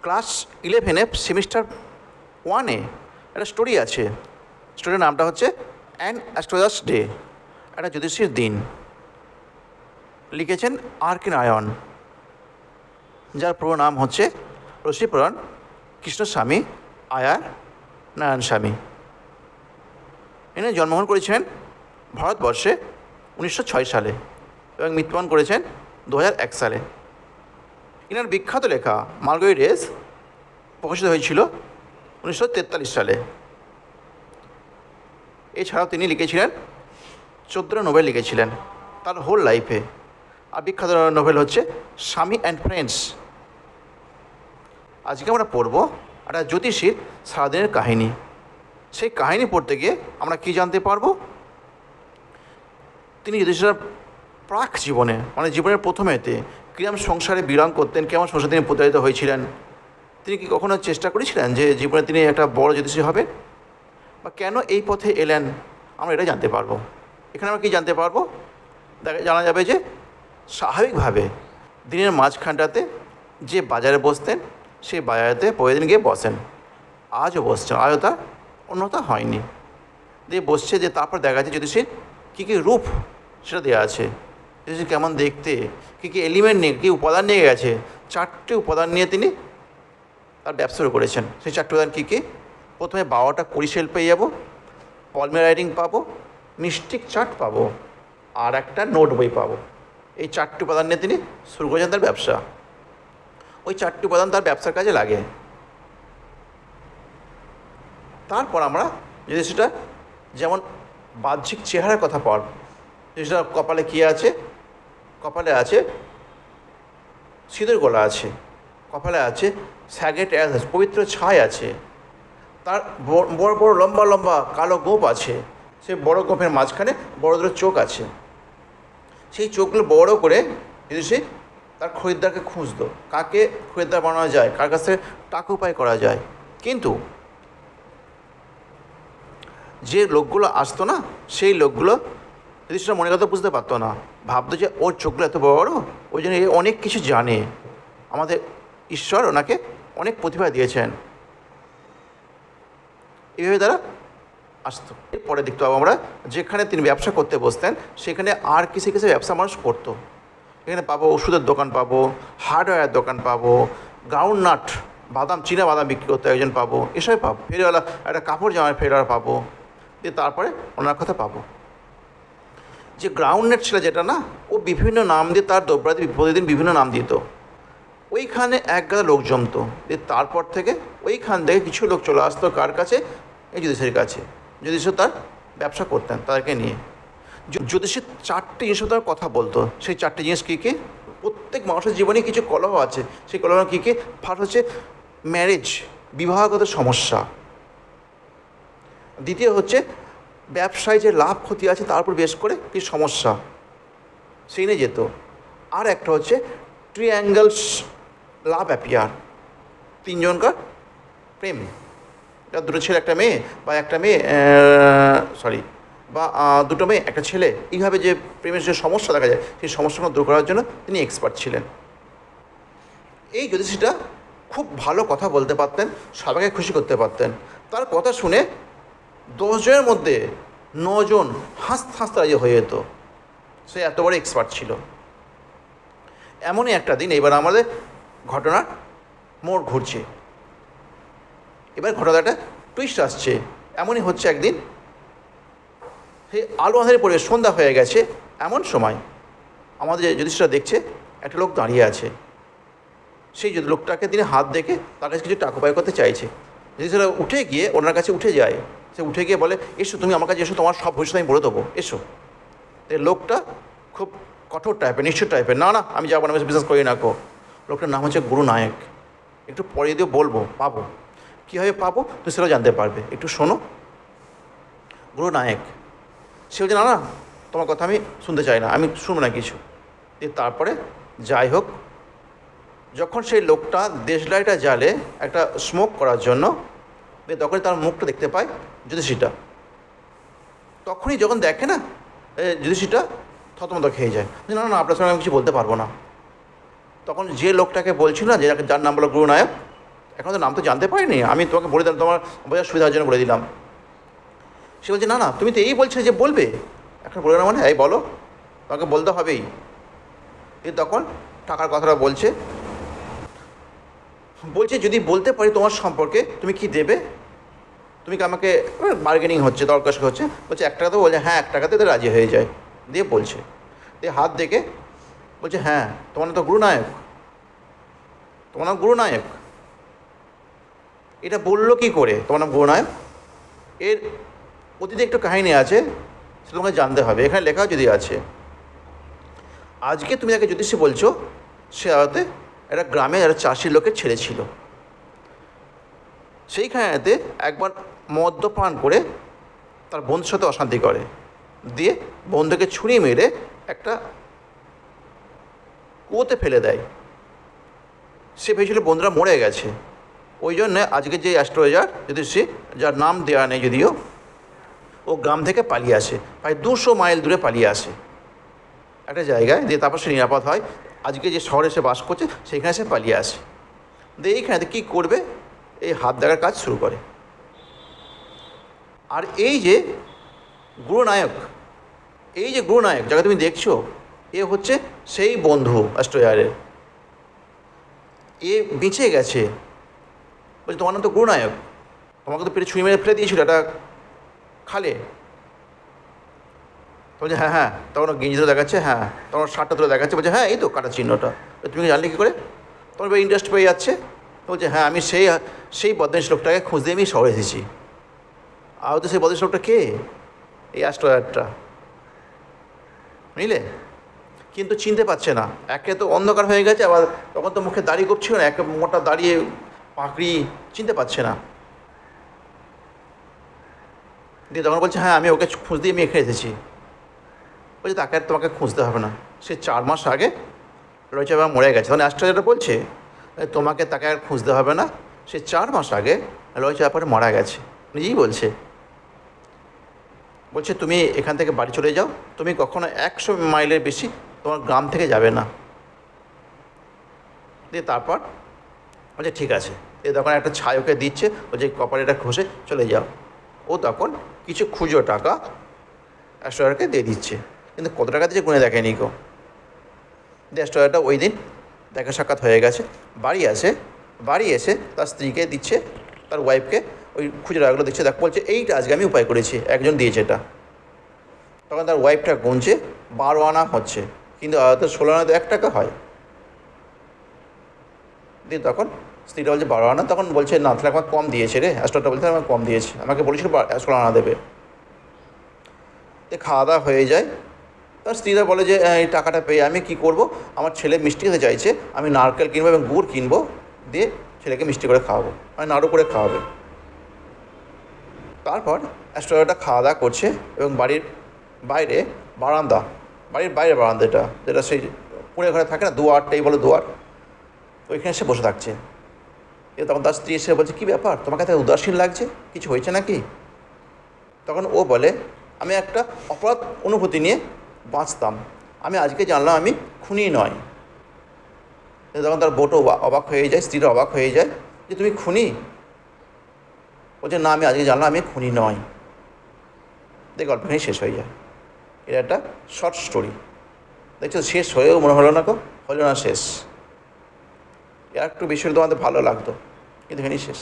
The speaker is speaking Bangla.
ক্লাস 11-এ সেমিস্টার 1-এ একটা স্টোরি আছে। স্টোরির নামটা হচ্ছে অ্যান অ্যাস্ট্রোলজার্স ডে, একটা জ্যোতিষীর দিন। লিখেছেন আর.কে. নারায়ণ, যার পুরো নাম হচ্ছে রসিপুরন কৃষ্ণস্বামী আয়ার নারায়ণ স্বামী। ইনি জন্মগ্রহণ করেছিলেন ভারতবর্ষে 1906 সালে এবং মৃত্যুবরণ করেছেন 2001 সালে। ইনার বিখ্যাত লেখা মার্গরি ডেজ প্রকাশিত হয়েছিল 1943 সালে। এছাড়াও তিনি লিখেছিলেন 14 নোবেল লিখেছিলেন তার হোল লাইফে। আর বিখ্যাত নোবেল হচ্ছে স্বামী অ্যান্ড ফ্রেন্ডস। আজকে আমরা পড়ব একটা জ্যোতিষীর সারাদিনের কাহিনী। সেই কাহিনী পড়তে গিয়ে আমরা কী জানতে পারবো? তিনি জ্যোতিষীরা প্রাক জীবনে, মানে জীবনের প্রথমেতে কিরম সংসারে বিলং করতেন, কেমন সংসারে তিনি প্রতারিত হয়েছিলেন, তিনি কি কখনো চেষ্টা করেছিলেন যে জীবনে তিনি একটা বড় জ্যোতিষী হবেন, বা কেন এই পথে এলেন, আমরা এটা জানতে পারবো। এখানে আমরা কী জানতে পারবো? জানা যাবে যে স্বাভাবিকভাবে দিনের মাঝখানটাতে যে বাজারে বসতেন, সেই বাজারেতে প্রতিদিন গিয়ে বসেন। আজও বসছেন, আজও তার অন্যতা হয়নি। দিয়ে বসছে, যে তারপর দেখা যাচ্ছে জ্যোতিষীর কী কী রূপ সেটা দেওয়া আছে, জ্যোতিষী কেমন দেখতে, কী কী এলিমেন্ট নিয়ে, কী উপাদান নিয়ে গেছে। 4টে উপাদান নিয়ে তিনি তার ব্যবসা শুরু করেছেন। সেই 4টে উপাদান কী কী? প্রথমে 12টা কুড়িশেল পেয়ে যাবো, পলমে রাইটিং পাবো, মিস্টিক চার্ট পাবো, আর একটা নোট বই পাবো। এই 4টে উপাদান নিয়ে তিনি শুরু করেছেন তার ব্যবসা। ওই 4টে উপাদান তার ব্যবসার কাজে লাগে। তারপর আমরা যদি সেটা যেমন বাহ্যিক চেহারার কথা পড়, সেটা কপালে কী আছে? কপালে আছে সিঁদুর গোলা আছে, কপালে আছে স্যাগেট অ্যাজ আছে, পবিত্র ছাই আছে, তার বড় বড় লম্বা লম্বা কালো গোঁফ আছে, সেই বড় গোঁফের মাঝখানে বড় বড় চোখ আছে। সেই চোখগুলো বড় করে যদি সে তার খরিদ্দারকে খুঁজতো, কাকে খরিদ্দার বানানো যায়, কার কাছ থেকে টাকা উপায় করা যায়। কিন্তু যে লোকগুলো আসতো না, সেই লোকগুলো যদি সেটা মনে কথা বুঝতে পারতো না, ভাবতো যে ওর চোখগুলো এত বড়, ওই জন্য অনেক কিছু জানে, আমাদের ঈশ্বর ওনাকে অনেক প্রতিভা দিয়েছেন। এইভাবে তারা আসতো। এরপরে দেখতে পাবো আমরা, যেখানে তিনি ব্যবসা করতে বসতেন সেখানে আর কিছু কিছু ব্যবসা মানুষ করতো। এখানে পাবো ওষুধের দোকান পাবো, হার্ডওয়্যার দোকান পাবো, গ্রাউন্ড নাট বাদাম, চীনা বাদাম বিক্রি করতে একজন পাবো, এসব পাবো। ফেরিওয়ালা, একটা কাপড় জামার ফেরিওয়ালা পাবো। দিয়ে তারপরে ওনার কথা পাবো যে গ্রাউন্ড নেট ছিল যেটা না, ও বিভিন্ন নাম দিয়ে তার দ্রব্যাদি প্রতিদিন বিভিন্ন নাম দিত। ওইখানে এক গাদা লোক জমতো। দিয়ে তারপর থেকে ওইখান থেকে কিছু লোক চলে আসতো কার কাছে? এই জ্যোতিষীর কাছে। জ্যোতিষী তার ব্যবসা করতেন তাদেরকে নিয়ে। জ্যোতিষীর 4টে জিনিস তার কথা বলতো। সেই 4টে জিনিস কী কী? প্রত্যেক মানুষের জীবনে কিছু কলহ আছে, সেই কলহ কী কী? ফার্স্ট হচ্ছে ম্যারেজ, বিবাহগত সমস্যা। দ্বিতীয় হচ্ছে ব্যবসায় যে লাভ ক্ষতি আছে তার উপর বেশ করে কিছু সমস্যা, সেই নিয়ে যেত। আর একটা হচ্ছে ট্রিঅ্যাঙ্গেলস লাভ অ্যাপিয়ার, 3জনকার প্রেম, দুটো ছেলে একটা মেয়ে, বা একটা মেয়ে বা দুটো মেয়ে একটা ছেলে, এইভাবে যে প্রেমের যে সমস্যা দেখা যায়, সেই সমস্যাগুলো দূর করার জন্য তিনি এক্সপার্ট ছিলেন। এই জ্যোতিষীটা খুব ভালো কথা বলতে পারতেন, সবাইকে খুশি করতে পারতেন। তার কথা শুনে 10 জনের মধ্যে 9 জন হাসতে হাসতে রাজি হয়ে যেত। সে এত বড় এক্সপার্ট ছিল। এমনই একটা দিন এবার আমাদের ঘটনার মোড় ঘুরছে। এবার ঘটনাটা টুইস্ট আসছে। এমনই হচ্ছে একদিন, সেই আলো আঁধারে পড়ে সন্ধ্যা হয়ে গেছে, এমন সময় আমাদের জ্যোতিষীরা দেখছে একটা লোক দাঁড়িয়ে আছে। সেই লোকটাকে তিনি হাত দেখে তার কাছে কিছু টাকা উপায় করতে চাইছে। জ্যোতিষীরা উঠে গিয়ে ওনার কাছে উঠে যায়। সে উঠে গিয়ে বলে, এসো তুমি আমার কাছে এসো, তোমার সব ভবিষ্যৎ আমি বলে দেবো, এসো। লোকটা খুব কঠোর টাইপের, নিশ্চয় টাইপের, না না আমি যাবো না, আমি বিশ্বাস করি না কো। লোকটার নাম হচ্ছে গুরু নায়ক। একটু পরে দিয়ে বলবো, পাবো কীভাবে পাবো তুমি সেটাও জানতে পারবে, একটু শোনো। গুরু নায়ক সে বলছে, না না তোমার কথা আমি শুনতে চাই না, আমি শুনবো না কিছু। দিয়ে তারপরে যাই হোক, যখন সেই লোকটা দেশলাইটা জ্বালে একটা স্মোক করার জন্য, তখনই তার মুখটা দেখতে পায় জ্যোতিষীটা। তখনই যখন দেখে না, জ্যোতিষীটা থতমত খেয়ে যায়। না না আপনার সঙ্গে আমি কিছু বলতে পারবো না। তখন যে লোকটাকে বলছিল না, যার নাম বলো গুরু নায়ক, এখন তো নাম তো জানতে পারিনি, আমি তোমাকে বলে দিলাম, তোমার বোঝার সুবিধার জন্য বলে দিলাম। সে বলছে না না, তুমি তো এই বলছিলে যে বলবে, এখন বলে না মানে এই বলো, তোমাকে বলতে হবেই। এ তখন টাকার কথাটা বলছে, যদি বলতে পারি তোমার সম্পর্কে তুমি কি দেবে, তুমি কি আমাকে, বার্গেনিং হচ্ছে, দরকার হচ্ছে, বলছে 1 টাকা, তো বলছে হ্যাঁ 1 টাকাতে তো রাজি হয়ে যায়। দিয়ে বলছে, দিয়ে হাত দেখে বলছে হ্যাঁ তোমার নাম তো গুরুনায়ক, তোমার নাম গুরুনায়ক। এটা বললো কি করে তোমার নাম গুরুনায়ক? এর অতীতে একটু কাহিনী আছে, সেটা তোমাকে জানতে হবে, এখানে লেখা যদি আছে। আজকে তুমি যাকে জ্যোতিষী বলছো, সে আদতে একটা গ্রামে একটা চাষির লোকের ছেলে ছিল। সেইখানেতে একবার মদ্যপান করে তার বন্ধুর সাথে অশান্তি করে, দিয়ে বন্ধুকে ছুরি মেরে একটা কুয়োতে ফেলে দেয়। সে ভেবেছিল বন্ধুরা মরে গেছে। ওই জন্যে আজকে যে অ্যাস্ট্রোলজার জ্যোতিষী, যার নাম দেওয়া নেই যদিও, ও গ্রাম থেকে পালিয়ে আসে, প্রায় 200 মাইল দূরে পালিয়ে আসে একটা জায়গায়, দিয়ে তারপর সে নিরাপদ হয়। আজকে যে শহরে সে বাস করছে সেখানে সে পালিয়ে আসে। দিয়ে এইখানে কী করবে, এই হাত দেখার কাজ শুরু করে। আর এই যে গুরুনায়ক, যাকে তুমি দেখছো, এ হচ্ছে সেই বন্ধু অ্যাস্ট্রোলজারের। এ বেঁচে গেছে। বলছে তোমার নাম তো গুরুনায়ক, তোমাকে তো পেটে ছুঁড়ে মেরে ফেলে দিয়েছিল একটা খালে। তো বলছে হ্যাঁ হ্যাঁ, তখন গেঞ্জি তুলে দেখাচ্ছে, হ্যাঁ তখন শার্টটা তুলে দেখাচ্ছে, বলছে হ্যাঁ এই তো কাটার চিহ্নটা। তুমি কি জানলে কী করে? তোমার এবার ইন্টারেস্ট পেয়ে যাচ্ছে। তো বলছে হ্যাঁ আমি সেই বদমাইশ লোকটাকে খুঁজতে আমি শহরে এসেছি। আর তো সেই বদমাইশ লোকটা কে? এই অ্যাস্ট্রোলজারটা, বুঝলে? কিন্তু চিনতে পারছে না, একে তো অন্ধকার হয়ে গেছে, আবার তখন তো মুখে দাড়ি করছিল না, একে মোটা দাঁড়িয়ে পাকড়ি, চিনতে পারছে না। দিয়ে তখন বলছে হ্যাঁ আমি ওকে খুঁজতে আমি এখানে এসেছি। বলছে তাকে আর তোমাকে খুঁজতে হবে না, সে 4 মাস আগে রয়েছে বা মরে গেছে। তখন অ্যাস্ট্রোলজারটা বলছে তোমাকে তাকে আর খুঁজতে হবে না, সে 4 মাস আগে রয়েছে ব্যাপারে মারা গেছে, নিজেই বলছে। বলছে তুমি এখান থেকে বাড়ি চলে যাও, তুমি কখনো 100 মাইলের বেশি তোমার গ্রাম থেকে যাবে না। দিয়ে তারপর বলছে ঠিক আছে। দিয়ে তখন একটা ছাই ওকে দিচ্ছে, বলছে কপালেটা ঘষে চলে যাও। ও তখন কিছু খুচরো টাকা অ্যাস্ট্রোলজারকে দিয়ে দিচ্ছে, কিন্তু কত টাকা দিচ্ছে গুনে দেখেনি গো। দিয়ে অ্যাস্ট্রোলজারটা ওই দিন দেখা সাক্ষাৎ হয়ে গেছে, বাড়ি এসে তার স্ত্রীকে দিচ্ছে, তার ওয়াইফকে ওই খুচরো টাকাগুলো দিচ্ছে। দেখ বলছে এইটা আজকে আমি উপায় করেছি, একজন দিয়েছে এটা। তখন তার ওয়াইফটা গুনছে 12 আনা হচ্ছে, কিন্তু হয়তো 16 আনা তো 1 টাকা হয়। দিয়ে তখন স্ত্রীটা বলছে 12 আনা, তখন বলছে না তাহলে আমাকে কম দিয়েছে রে, অ্যাস্ট্রোলজারটা বলছে আমাকে কম দিয়েছে, আমাকে বলেছিল 16 আনা দেবে। খাওয়া দাওয়া হয়ে যায়। তার স্ত্রীরা বলে যে এই টাকাটা পেয়ে আমি কী করব, আমার ছেলে মিষ্টি খেতে চাইছে, আমি নারকেল কিনবো এবং গুড় কিনবো, দিয়ে ছেলেকে মিষ্টি করে খাওয়াবো, মানে নাড়ু করে খাওয়াবে। তারপর অ্যাস্ট্রোলজারটা খাওয়া দাওয়া করছে এবং বাড়ির বাইরে বারান্দাটা, যেটা সেই পুরে ঘরে থাকে না, দুয়ারটাই বলো দুয়ার, ওইখানে সে বসে থাকছে। তখন তার স্ত্রী এসে বলছে কী ব্যাপার, তোমাকে এত উদাসীন লাগছে, কিছু হয়েছে নাকি? তখন ও বলে আমি একটা অপরাধ অনুভূতি নিয়ে বাঁচতাম, আমি আজকে জানলাম আমি খুনি নয়। তখন তার বউটা অবাক হয়ে যায়, স্ত্রীরা অবাক হয়ে যায় যে তুমি খুনি? বলছে না আমি আজকে জানলাম আমি খুনি নয়। দেখ গল্পখানি শেষ হয়ে যায়। এটা একটা শর্ট স্টোরি। দেখছো শেষ হয়েও মনে হলো না, হলো না শেষ। একটু বিষয়টা তোমাদের ভালো লাগতো, কিন্তু এখানেই শেষ।